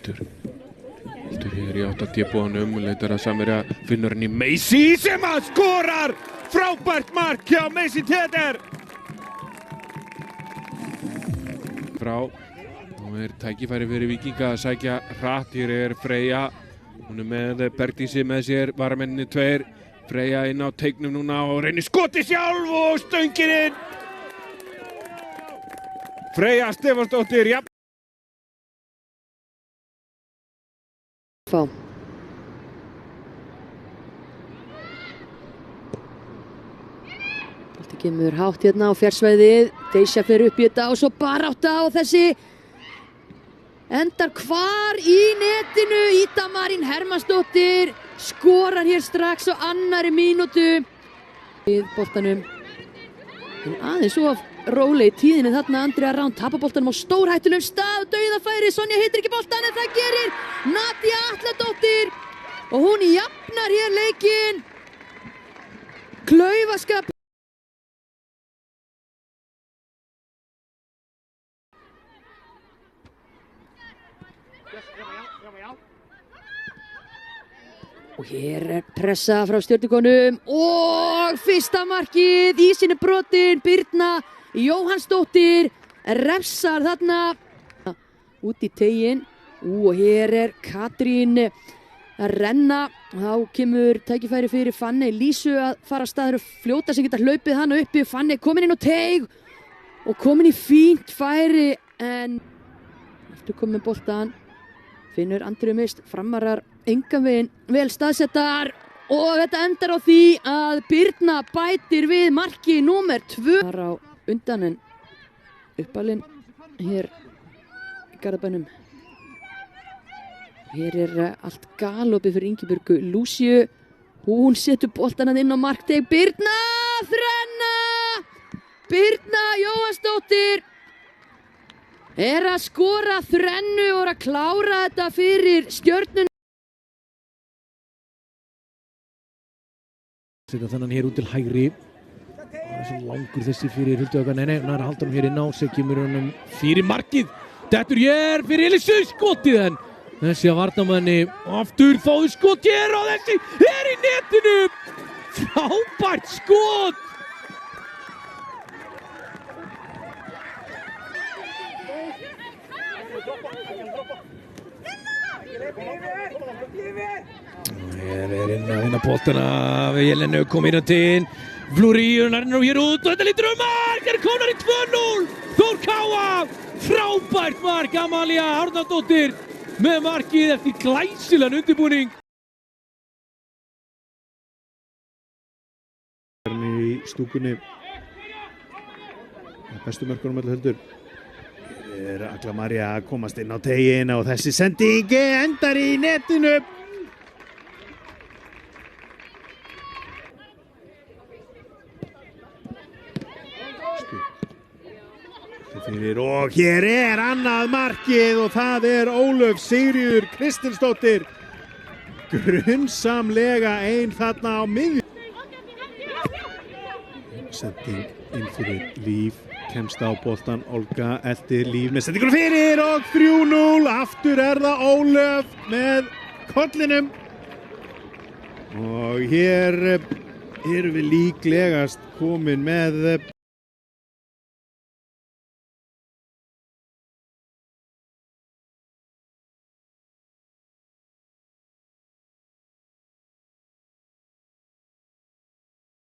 Hildur hér í 80 búanum, leitar að Samherja, finnur hann í Macy sem að skorar! Frábært mark hjá Macy Teder! Frá, nú tækifæri fyrir Víkinga að sækja hratt, hér Freyja, hún með Bergdísi með sér, varamenninni 2, Freyja inn á teignum núna og reynir skoti sjálf og stöngir inn! Freyja Stefánsdóttir, ja. Fá. Bolti kemur hátt hérna á fjársvæðið, Deisha fer upp í þetta og svo barátta og þessi endar hvar í netinu. Ida Marín Hermannsdóttir skorar hér strax á annarri mínútu við boltanum. En aðeins of róleg í tíðinni þarna. Andrea Rán tapar boltanum á stórhættulegum stað, dauðafæri, Sonja hittir ekki boltan en það gerir Nadia Atladóttir og hún jafnar hér leikinn. Klaufaskap. Og hér pressa frá Stjörnukonum og fyrsta markið í sinni brotin. Birna Jóhannsdóttir refsar þarna út í teiginn og hér Katrín að renna. Þá kemur tækifæri fyrir Fanney Lísu að fara að staður og fljóta sem geta hlaupið hana uppi. Fanney komin inn á teig og komin í fínt færi en eftir komin boltan. Finnur Andreu mist, Framarar engan veginn vel staðsettar og þetta endar á því að Birna bætir við marki númer 2. Þar á undan en uppalinn hér í Garðabænum. Hér allt galopið fyrir Ingibjörgu Lúsíu. Hún setur boltann inn á markteig. Birna þrenna! Birna Jóhannsdóttir að skora þrennu og að klára þetta fyrir Stjörnuna. Setja þannig hér út til hægri. Það er svo langur þessi fyrir Huldu. Nei, hún er að halda hann hér inn á sig, kemur hann fyrir markið. Dettur hér fyrir Elisu, skotið en þessi að varnarmanni aftur fáðu skot hér og þessi er í netinu. Frábært skot. Hér inn að vinna boltana við Jelenu, kom inn á tíðin Flúríun er nú hér út og þetta lítur mark, er konar í 2-0 Þór Káa, frábært mark Amalía Árnadóttir með markið eftir glæsilegan undirbúning. Í stúkunni bestu mörkunum allir Hildur. Agla María að komast inn á teiginn og þessi sending endar í netinu. Og hér er annað markið og það er Ólöf Sigríður Kristinsdóttir. Grunnsamlega ein þarna á miðju. Sending inn fyrir Líf. Kemst á boltan, Olga eldir Líf með sendingur fyrir og 3-0. Aftur er það Ólöf með kollinum. Og hér erum við líklegast komin með